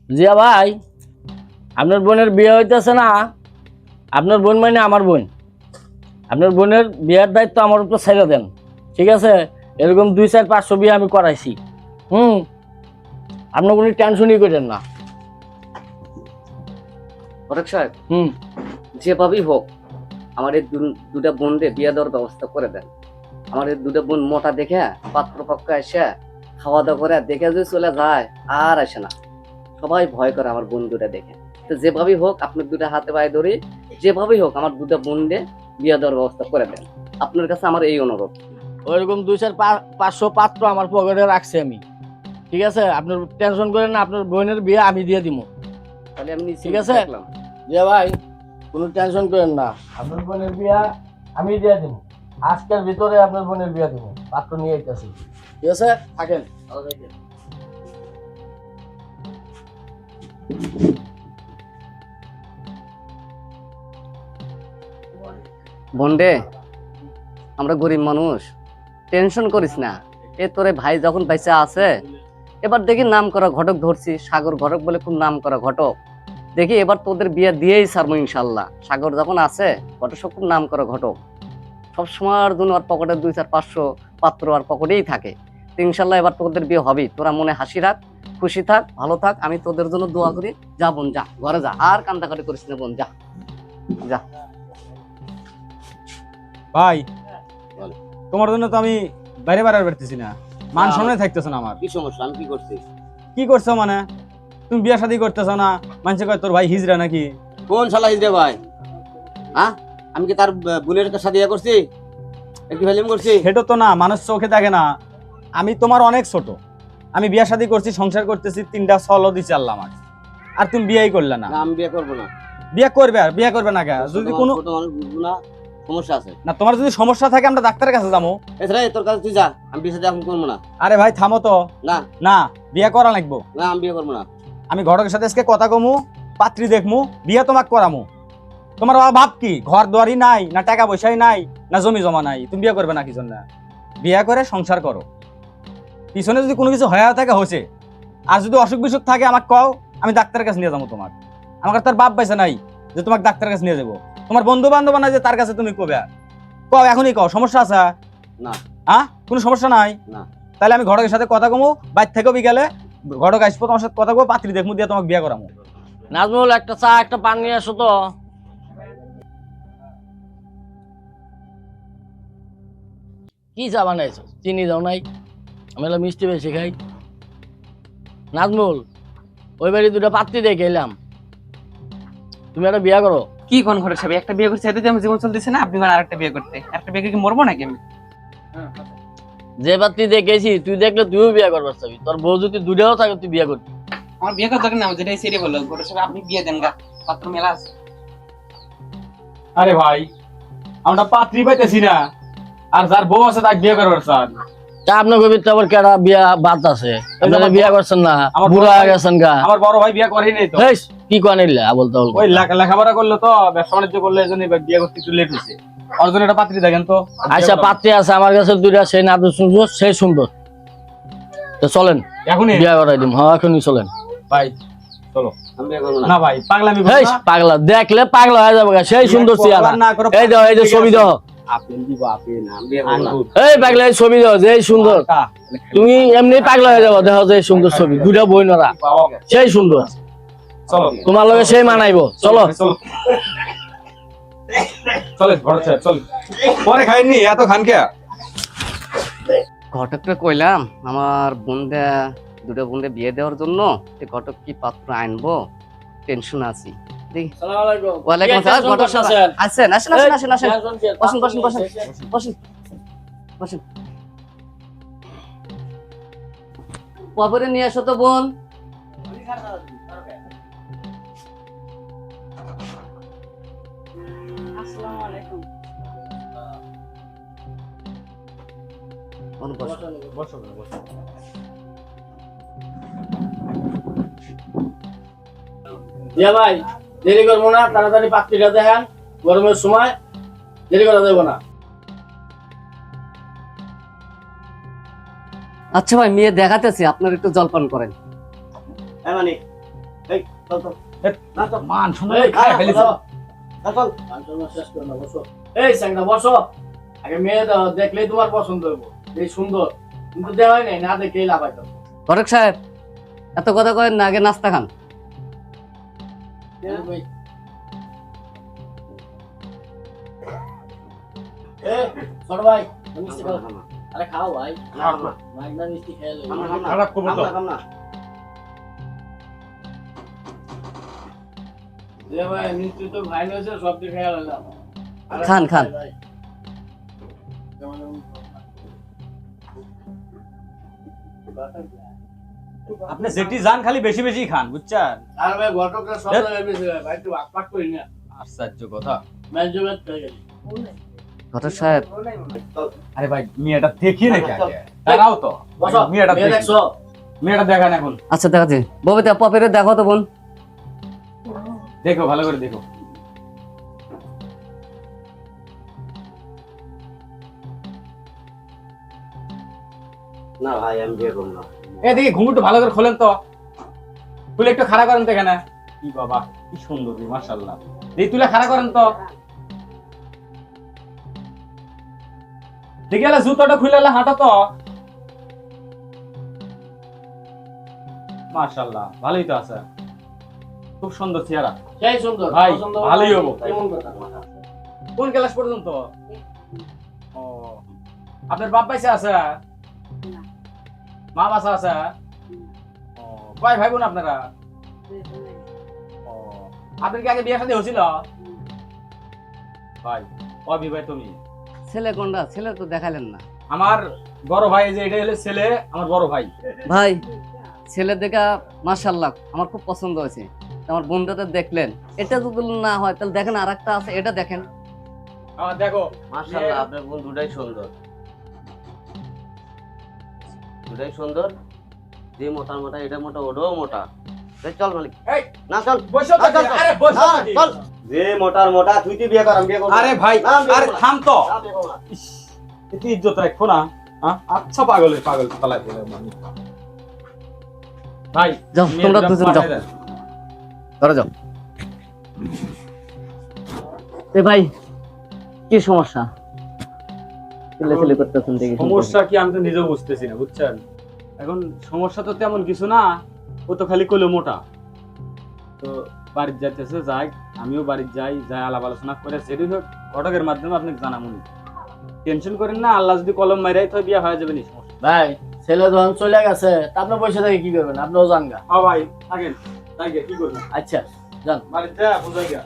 জিয়া ভাই, আপনার বোনের বিয়ে হইতেছে না? আপনার বোন মানে আমার বোন। আপনার বোনের বিয়ের দায়িত্ব আমার উপর ছেড়ে দেন, ঠিক আছে? এরকম 2-4-500 বিয়ে আমি করাইছি। আপনার কোনো টেনশনই করেন না। ফটক সাহেব, হুম যেভাবেই হোক আমার এই দুটা বোনকে বিয়ে দেওয়ার ব্যবস্থা করে দেন। আমার এই দুটা বোন মোটা দেখে পাত্রপক্ষ এসে খাওয়া দাওয়া করে দেখে যদি চলে যায় আর আসে না। সবাই ভয় করে আমার বোন দুটা দেখে। তো যেভাবেই হোক আপনার দুটা হাতে পায়ে ধরি, যেভাবেই হোক আমার দুটা বোনকে বিয়ে দেওয়ার ব্যবস্থা করে দেন। আপনার কাছে আমার এই অনুরোধ। ওইরকম 2-4-500 পাত্র আমার পকেটে রাখছি আমি, ঠিক আছে? আপনার টেনশন করেন না, আপনার বোনের বিয়ে আমি দিয়ে দিব। তাহলে আমি ঠিক আছে? দেখলাম। জিয়া ভাই, কোনো টেনশন করেন না, আপনার বোনের বিয়ে আমি দিয়ে দিব। আজকের ভিতরে আপনার বোনের বিয়ে দিব, পাত্র নিয়ে আইতেছি। ঠিক আছে, থাকেন। বোনডে, আমরা গরিব মানুষ, টেনশন করিস না। এ তোরে ভাই যখন বেঁচে আছে, এবার দেখি নাম করা ঘটক ধরছি, সাগর ঘটক বলে খুব নাম করা ঘটক। দেখি এবার তোদের বিয়ে দিয়েই ছাড়বো ইনশাল্লাহ। সাগর যখন আছে, ঘটক সব খুব নাম করা ঘটক, সবসময়ের জন্য আর পকেটে 2-4-500 পাত্র আর পকেটেই থাকে। তো ইনশাল্লাহ এবার তোদের বিয়ে হবেই। তোরা মনে হাসি রাখ, খুশি থাক, ভালো থাক। আমি তোদের জন্য দোয়া করি। যা বোন, যা ঘরে যা, আর কান্দাকাটি করিস না বোন, যা যা। ভাই, তোমার জন্য তো আমি বাইরে বাইরে বেরতেছি না, মান সম্মানে থাকতেছ না আমার। কি সমস্যা? আমি কি করছি? কি করছো মানে? তুমি বিয়া শাদী করতেছো না, মানুষে কয় তোর ভাই হিজড়া নাকি? কোন শালা হিজড়ে ভাই? হ্যাঁ, আমি কি তার বোনের সাথে ইয়ে করছি? একটু ফেলিম করছি? সেটা তো না, মানুষ চোখে দেখে না। আমি তোমার অনেক ছোট, আমি বিয়া শাদী করছি, সংসার করতেছি, 3টা ছলও দিছি আল্লাহ আমাকে, আর তুমি বিয়েই করলে না। না, আমি বিয়ে করবো না। বিয়ে করবে? আর বিয়ে করবে না কে? যদি কোনো ছোট মানুষ বুঝবো না, সমস্যা আছে। না, তোমার যদি সমস্যা থাকে আমরা ডাক্তারের কাছে যাবো। এছাড়া তোর কাছে তুই যা, আমি বিয়ে সাথে এখন করবো না। আরে ভাই থামো তো। না না, বিয়ে করা লাগবো। না, আমি বিয়ে করবো না। আমি ঘটকের সাথে আজকে কথা কমু, পাত্রী দেখমু, বিয়ে তোমাকে করামু। তোমার ভাব কি? ঘর দুয়ারি নাই, না টাকা পয়সাই নাই, না জমি জমা নাই, তুমি বিয়ে করবে না কি জন্য? বিয়ে করে সংসার করো। পিছনে যদি কোনো কিছু হয়ে থাকে হয়েছে, আর যদি অসুখ বিসুখ থাকে আমাকে কও, আমি ডাক্তারের কাছে নিয়ে যাবো। তোমার আমার তার বাপ পাইছে নাই যে তোমাকে ডাক্তারের কাছে নিয়ে যাবো। তোমার বন্ধু বান্ধব নাই যে তার কাছে তুমি কবে? কও, এখনই কও, সমস্যা আছে? না। হ্যাঁ, কোনো সমস্যা নাই? না। তাহলে আমি ঘটকের সাথে কথা কমু, বাইর থেকেও বিকালে ঘটক আসবো, তোমার সাথে কথা কমু, পাত্রী দেখমু, দিয়ে তোমাকে বিয়ে করামু। নাজমুল, একটা চা একটা পান নিয়ে আসো তো। কি চা বানাইছো? চিনি দাও নাই? আমি হলো মিষ্টি বেশি খাই। নাজমুল, ওই বাড়ি 2টা পাত্রী দেখে এলাম, তুমি একটা বিয়ে করো। কি কোন ঘরে সবাই একটা বিয়ে করছে, এতে আমার জীবন চলতেছে না, আপনি আরেকটা বিয়ে করতে? একটা বিয়ে কি মরবো নাকি আমি? যে পাত্রী দেখেছি তুই দেখলে তুইও বিয়ে করবার চাবি। তোর বউ যদি 2টাও থাকে তুই বিয়ে করবি। আমার বিয়ে করার দরকার না, যেটাই সেরে বললো ঘরে সবাই আপনি বিয়ে দেন গা, পাত্র মেলা আছে। আরে ভাই, আমরা পাত্রী পাইতেছি না, আর যার বউ আছে তাকে বিয়ে করবার চান। তা আপনার কবির তো আবার কেডা বিয়া বাদ আছে? আপনারা বিয়ে করছেন না, আমার বুড়া বড় হয়ে গেছেন গা। আমার বড় ভাই বিয়ে করেই নাই তো। হেই, কি কনিলে আবল তাবল ওই কথা। লেখাপড়া করলো তো, ব্যবসা বাণিজ্য করলো, এই জন্য বিয়ে করতে একটু লেট হয়েছে। ওর জন্য একটা পাত্রী দেখেন তো। আচ্ছা, পাত্রী আছে আমার কাছে 2টা, সেই নাদু সুন্দর, সেই সুন্দর। তো চলেন এখনই বিয়ে করাই দিম। হ্যাঁ, এখনই চলেন ভাই, চলো। আমি বিয়ে করবো না। না ভাই, পাগলামি করো হেই, না। পাগলা দেখলে পাগলা হয়ে যাবে গা, সেই সুন্দর চেহারা। না করো, এই দাও, এই যে ছবি দাও। আপেল দিব, আপেল। আমি বিয়ে করবো না। আঙ্গুর, এই পাগলা, এই ছবি দাও, যে সুন্দর। আটা। তুমি এমনি পাগলা হয়ে যাবো, দেখো যে সুন্দর ছবি, 2টা বইনরা, সেই সুন্দর। চলো, তোমার লগে সেই মানাইবো। চলো চলো, চলে ঘর ছেড়ে চল। পরে খাইনি, এত খান কে? ঘটকটা কইলাম আমার দুটা বোনকে বিয়ে দেওয়ার জন্য, ঘটক কি পাত্র আনবো, টেনশন আছি। ওয়ালাইকুম আসসালাম। ঘটক সাহেব আসেন, আসেন, আসেন, আসেন, আসেন, বসেন, বসেন, বসেন, বসেন, বসেন। কবরে নিয়ে আসো তো বোন। বোন, বসো। জিয়া ভাই, দেরি করবো না, তাড়াতাড়ি পাত্রীটা দেখান, গরমের সময় দেরি করা যাবে না। আচ্ছা ভাই, মেয়ে দেখাতেছি, আপনার একটু জলপান করেন। হ্যাঁ, মানে এই চল চল এই, না চল মান সম্মান এই, খায় ফেলেছে। না, চল আলোচনা শেষ করো না, বসো। এই স্যাংরা বসো। আগে মেয়ে দাও, দেখলেই তোমার পছন্দ হইব। এই সুন্দর, কিন্তু দেওয়াই নাই, না দেখলেই লাভ হইতো। ঘটক সাহেব এত কথা কয়েন না, আগে নাস্তা খান। ছোট ভাই মিষ্টি খাও। খাম না, আরে খাও ভাই, খাম না, ভাই না মিষ্টি খেয়ে খাম না, খাম না, খারাপ করবো তো। খাম না। ভাই মিষ্টি তো ভাই হয়েছে, সব দিয়ে খেয়ে গেলাম। খান, খান। আপনি যেটি যান খালি বেশি বেশি খান, বুঝছেন? আর ভাই ঘটকটা সব জায়গায় বেশি ভাই, ভাই একটু ভাগ করি না। আশ্চর্য কথা। ম্যানেজমেন্ট হয়ে গেছে। ঘটক সাহেব আরে ভাই মেয়েটা দেখি নাকি আগে? দাঁড়াও তো। বসো, মেয়েটা মেয়ে দেখি। দেখছো? মেয়েটা দেখান এখন। আচ্ছা দেখাচ্ছি। ববিতা পপেরে দেখো তো বোন। দেখো ভালো করে দেখো। না ভাই আমি বিয়ে করব না। এদিকে ঘুমুটু ভালো করে খোলেন তো। খুলে একটু খাড়া করেন তো এখানে। কি বাবা কি সুন্দর মাশাআল্লাহ। এই তুলে খাড়া করেন তো। দেখে এলা জুতোটা খুলে এলা হাঁটা তো। মাশাআল্লাহ ভালোই তো আছে। খুব সুন্দর চেহারা। সেই সুন্দর। ভাই, পছন্দ ভালোই হবো। কেমন কথা? কোন ক্লাস পর্যন্ত? ও আপনার বাপ পয়সা আছে? মা বাসা আছে? ও কয় ভাই বোন আপনারা? ও আপনার কি আগে বিয়ে শাদী হয়েছিল? ভাই অবিবাহিত তুমি? ছেলে কোনটা? ছেলে তো দেখালেন না। আমার বড় ভাই, যে এটা হলো ছেলে, আমার বড় ভাই। ভাই ছেলে দেখা মাশাআল্লাহ আমার খুব পছন্দ হয়েছে। আমার বন্ধুদের দেখলেন, এটা যদি না হয় তাহলে দেখেন আরেকটা আছে, এটা দেখেন। আমার দেখো মাশাআল্লাহ আপনার বোন দুটাই সুন্দর। দুটাই সুন্দর। যে মোটা মোটা, এটা মোটা, ওটাও মোটা। এই চল মালিক। এই না চল। বসো তো, চল, চল, চল। আরে বসো না, তো। চল। যে মোটার মোটা, তুই তুই বিয়ে কর, আমি বিয়ে করব না। আরে ভাই না, আমি বিয়ে আরে করব না। থাম তো। না, বিয়ে করব না। ইস, এতে ইজ্জত রাখবো না? হ্যাঁ? আচ্ছা পাগলের পাগল পালাই দিলে মানুষ। ভাই যাও, মেয়ের তোমরা দাম দুজন পাঠাই যাও। দেন। ধরে যাও। এ ভাই কি সমস্যা? ছেলে করতেছেন দেখি। সমস্যা কি আমি তো নিজেও বুঝতেছি না, বুঝছেন? এখন সমস্যা তো তেমন কিছু না, ও তো খালি কইলো মোটা। তো বাড়ির যাইতেছে, যাই আমিও বাড়ির যাই, যাই আলাপ আলোচনা করে যেটি হোক ঘটকের মাধ্যমে আপনাকে জানামুনি। টেনশন করেন না, আল্লাহ যদি কলম মাইরাই তো বিয়ে হয়ে যাবে নি। সমস্যা ভাই ছেলে যখন চলে গেছে, তা আপনার পয়সা থেকে কি করবেন? আপনিও যান গা। হ্যাঁ ভাই থাকেন, তাই গে, কি করবেন? আচ্ছা যান। বাড়িতে যা বুঝাই গা।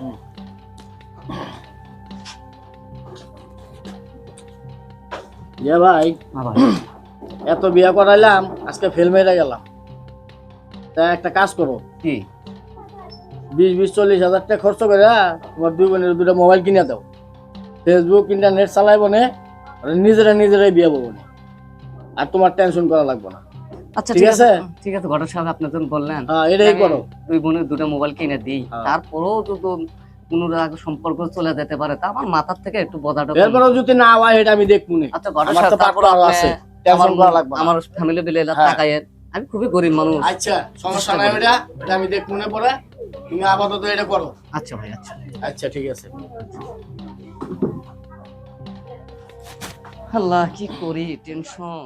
ভাই এত বিয়া করাইলাম, আজকে ফেল মেরে গেলাম। তা একটা কাজ করো, কি 20-40 হাজার টাকা খরচ করে তোমার দুই বোনের দুটো মোবাইল কিনে দাও। ফেসবুক ইন্টারনেট চালাইব না, আর নিজেরাই বিয়ে বলবো না, আর তোমার টেনশন করা লাগবে না। আচ্ছা ঠিক আছে? ঠিক আছে ঘটক সাহেব, আপনি যখন বললেন হ্যাঁ এটাই করো। দুই বোনের দুটো মোবাইল কিনে দিই, হ্যাঁ। তারপরেও তো পুনরায় সম্পর্ক চলে যেতে পারে, তা আমার মাথার থেকে একটু বোঝাটা এরপরেও যদি না হয় এটা আমি দেখবো না। আচ্ছা ঘটক আমার সাহেব, তো তারপর পাপড় আরো আছে, টেনশন করা লাগবে না। আমার ফ্যামিলি বিলে হ্যাঁ। টাকায়, আমি খুবই গরিব মানুষ। আচ্ছা সমস্যা নাই, এটা আমি দেখবো না পরে। তুমি আপাতত এটা করো। আচ্ছা ভাই, আচ্ছা আচ্ছা ঠিক আছে। আল্লাহ কি করি, টেনশন।